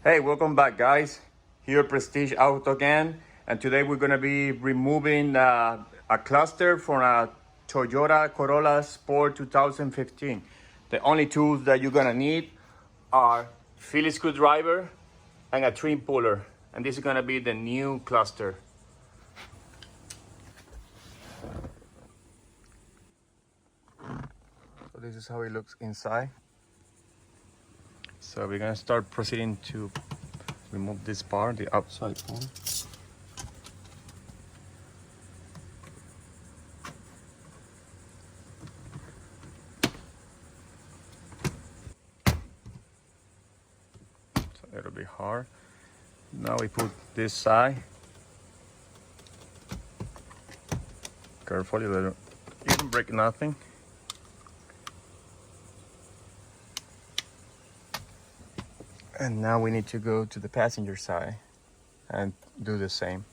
Hey, welcome back, guys. Here Prestige Auto again, and today we're gonna be removing a cluster from a Toyota Corolla Sport 2015. The only tools that you're gonna need are Phillips screwdriver and a trim puller, and this is gonna be the new cluster. So this is how it looks inside. So we're gonna start proceeding to remove this part, the outside part. So it'll be hard. Now we put this side. Carefully, you don't break nothing. And now we need to go to the passenger side and do the same.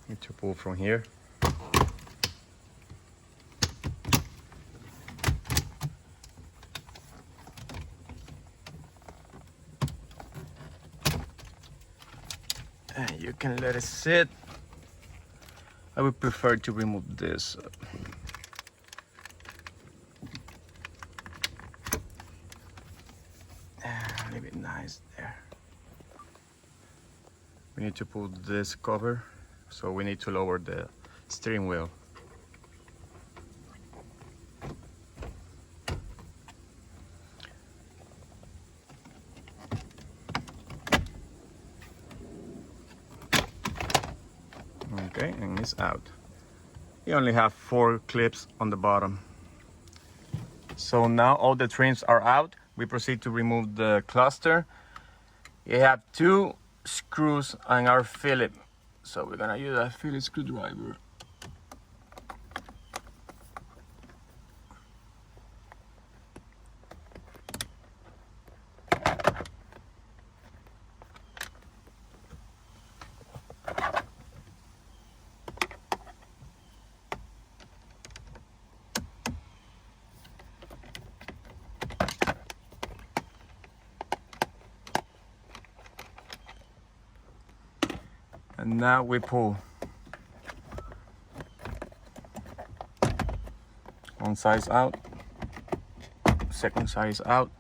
Need to pull from here. And you can let it sit. I would prefer to remove this. Leave it nice there. We need to pull this cover, so we need to lower the steering wheel. Okay, and it's out. You only have 4 clips on the bottom. So now all the trims are out. We proceed to remove the cluster. You have 2 screws on our Phillips. So we're gonna use a Phillips screwdriver. And now we pull. One side's out, second side's out.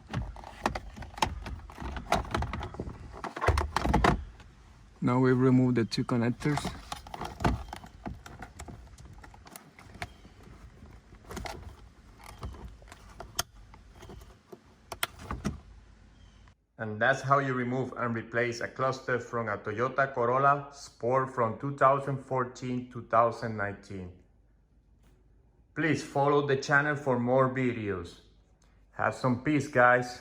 Now we remove the 2 connectors. And that's how you remove and replace a cluster from a Toyota Corolla Sport from 2014-2019. Please follow the channel for more videos. Have some peace, guys.